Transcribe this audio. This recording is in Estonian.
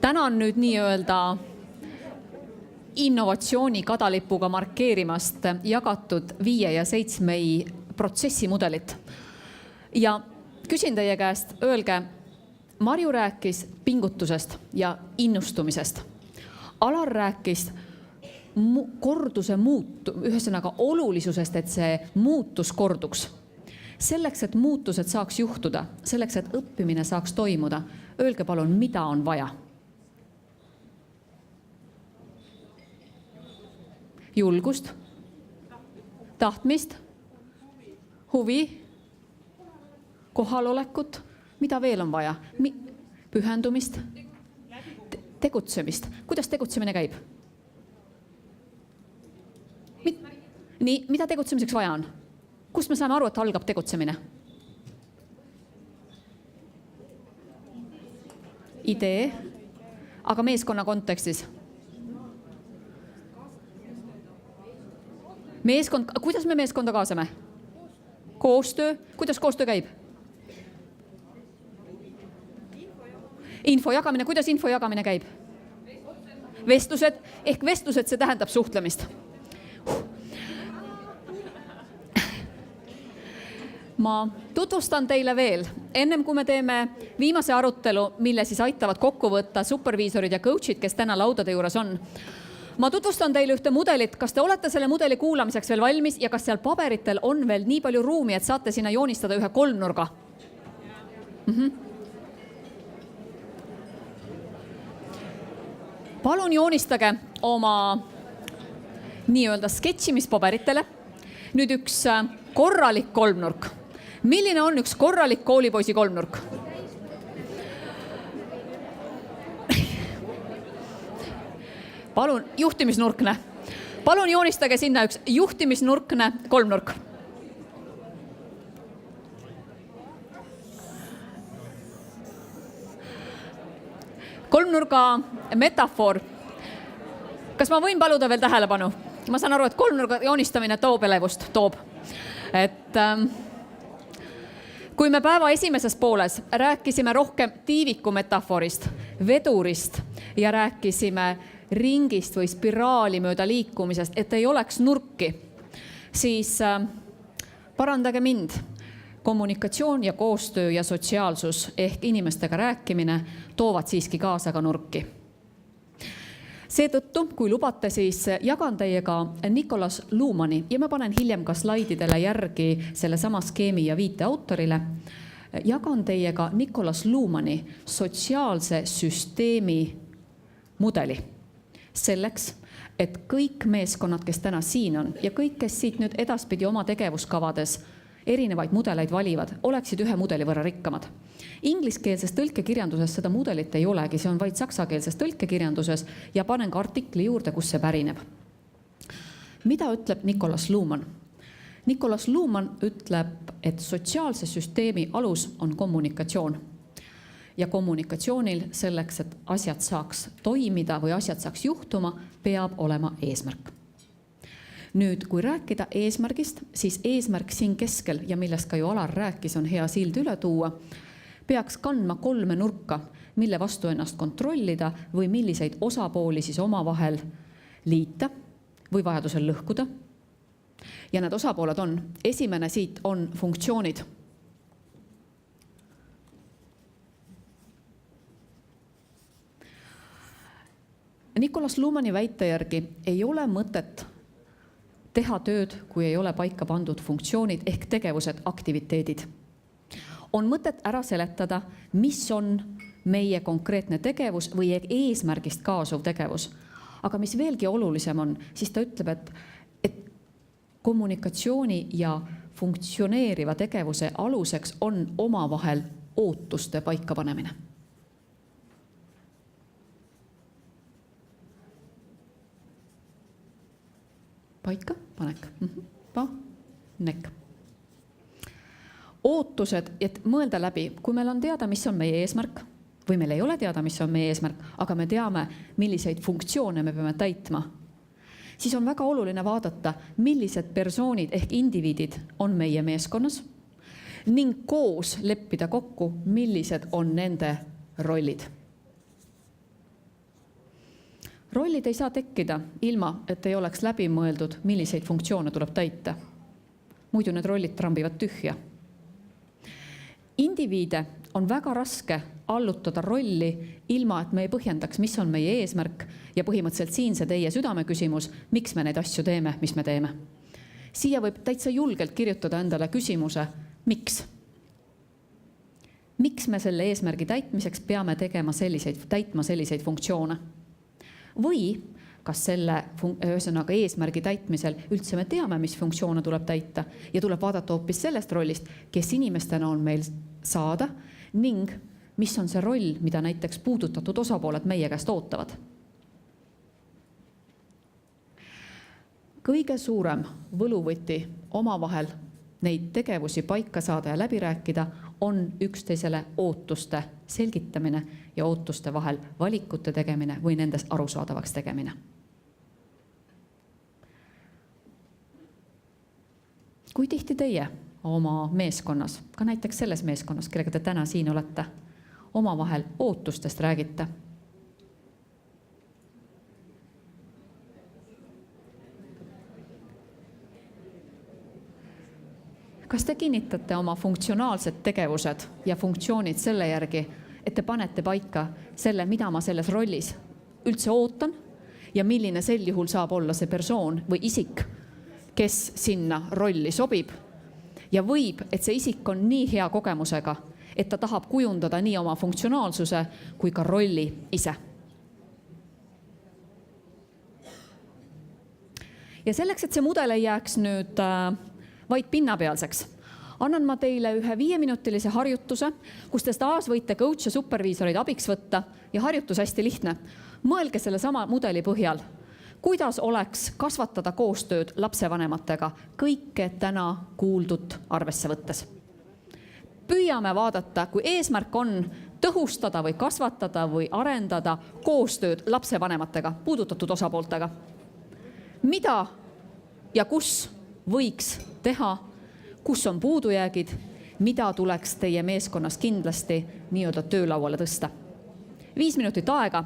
tänan nüüd nii-öelda innovatsiooni kadalipuga markeerimast jagatud 5 ja 7 protsessimudelit. Ja küsin teie käest, öelge, Marju rääkis pingutusest ja innustumisest. Alar rääkis korduse ühesõnaga olulisusest, et see muutus korduks. Selleks, et muutused saaks juhtuda, selleks, et õppimine saaks toimuda, öelge palun, mida on vaja? Julgust, tahtmist, huvi, kohalolekut, mida veel on vaja? Pühendumist, tegutsemist. Kuidas tegutsemine käib? Nii, mida tegutsemiseks vaja on? Kust me saame aru, et algab tegutsemine? Idee, aga meeskonna kontekstis? Kuidas me meeskonda kaasame? Koostöö, kuidas koostöö käib? Info jagamine, kuidas info jagamine käib? Vestlused, ehk vestlused, see tähendab suhtlemist. Ma tutvustan teile veel, ennem kui me teeme viimase arutelu, mille siis aitavad kokku võtta superviisorid ja coachid, kes täna laudade juures on. Ma tutvustan teile ühte mudelit, kas te olete selle mudeli kuulamiseks veel valmis ja kas seal paberitel on veel nii palju ruumi, et saate sinna joonistada ühe kolmnurga? Palun joonistage oma nii-öelda sketšimispaberitele nüüd üks korralik kolmnurk. Milline on üks korralik koolipoisi kolmnurk? Palun, juhtimisnurkne. Palun joonistage sinna üks juhtimisnurkne kolmnurk. Kolmnurga metafoor. Kas ma võin paluda veel tähelepanu? Ma saan aru, et kolmnurga joonistamine toob elevust, toob. Kui me päeva esimeses pooles rääkisime rohkem tiiviku metaforist, vedurist ja rääkisime ringist või spiraali mööda liikumisest, et ei oleks nurki, siis parandage mind. Kommunikatsioon ja koostöö ja sotsiaalsus ehk inimestega rääkimine toovad siiski kaasa ka nurki. Seetõttu, kui lubate, siis jagan teiega Nicholas Luhmanni ja ma panen hiljem ka slaididele järgi selle sama skeemi ja viite autorile. Jagan teiega Nicholas Luhmanni sotsiaalse süsteemi mudeli. Selleks, et kõik meeskonnad, kes täna siin on ja kõik, kes siit nüüd edaspidi oma tegevuskavades erinevaid mudeleid valivad, oleksid ühe mudeli võrra rikkamad. Ingliskeelses tõlkekirjanduses seda mudelit ei olegi, see on vaid saksakeelses tõlkekirjanduses ja panen ka artikli juurde, kus see pärineb. Mida ütleb Nicholas Luhmann? Nicholas Luhmann ütleb, et sotsiaalse süsteemi alus on kommunikatsioon. Ja kommunikatsioonil selleks, et asjad saaks toimida või asjad saaks juhtuma, peab olema eesmärk. Nüüd, kui rääkida eesmärgist, siis eesmärk siin keskel ja millest ka ju Alar rääkis, on hea sild üle tuua, peaks kandma 3 nurka, mille vastu ennast kontrollida või milliseid osapooli siis omavahel liita või vajadusel lõhkuda. Ja need osapooled on, esimene siit on funktsioonid. Nicholas Luhmanni väite järgi ei ole mõtet teha tööd, kui ei ole paika pandud funktsioonid ehk tegevused, aktiviteedid. On mõtet ära seletada, mis on meie konkreetne tegevus või eesmärgist kaasuv tegevus. Aga mis veelgi olulisem on, siis ta ütleb, et kommunikatsiooni ja funktsioneeriva tegevuse aluseks on omavahel ootuste paikapanemine. Paika, panek, panek. Ootused, et mõelda läbi, kui meil on teada, mis on meie eesmärk või meil ei ole teada, mis on meie eesmärk, aga me teame, milliseid funktsioone me peame täitma, siis on väga oluline vaadata, millised persoonid ehk indiviidid on meie meeskonnas ning koos leppida kokku, millised on nende rollid. Rollid ei saa tekkida ilma, et ei oleks läbi mõeldud, milliseid funktsioone tuleb täita. Muidu need rollid trambivad tühja. Indiviide on väga raske allutada rolli ilma, et me ei põhjendaks, mis on meie eesmärk ja põhimõtteliselt siin see teie südame küsimus, miks me neid asju teeme, mis me teeme. Siia võib täitsa julgelt kirjutada endale küsimuse, miks? Miks me selle eesmärgi täitmiseks peame täitma selliseid funktsioone? Või kas selle ühesõnaga eesmärgi täitmisel üldse me teame, mis funktsioone tuleb täita ja tuleb vaadata hoopis sellest rollist, kes inimestena on meil saada ning mis on see roll, mida näiteks puudutatud osapooled meie käest ootavad. Kõige suurem võluvõti omavahel neid tegevusi paika saada ja läbi rääkida on üksteisele ootuste selgitamine ja ootuste vahel valikute tegemine või nendest arusaadavaks tegemine. Kui tihti teie oma meeskonnas, ka näiteks selles meeskonnas, kellega te täna siin olete, omavahel ootustest räägite? Kas te kinnitate oma funktsionaalsed tegevused ja funktsioonid selle järgi, et te panete paika selle, mida ma selles rollis üldse ootan ja milline sel juhul saab olla see persoon või isik, kes sinna rolli sobib ja võib, et see isik on nii hea kogemusega, et ta tahab kujundada nii oma funktsionaalsuse kui ka rolli ise. Ja selleks, et see mudel ei jääks nüüd vaid pinnapealseks, annan ma teile ühe 5-minutilise harjutuse, kus te taas võite coach ja superviisoreid abiks võtta ja harjutus hästi lihtne. Mõelge selle sama mudeli põhjal, kuidas oleks kasvatada koostööd lapsevanematega kõike täna kuuldut arvesse võttes. Püüame vaadata, kui eesmärk on tõhustada või kasvatada või arendada koostööd lapsevanematega, puudutatud osapooltega. Mida ja kus võiks teha, kus on puudujäägid, mida tuleks teie meeskonnas kindlasti nii-öelda töölauale tõsta. 5 minutit aega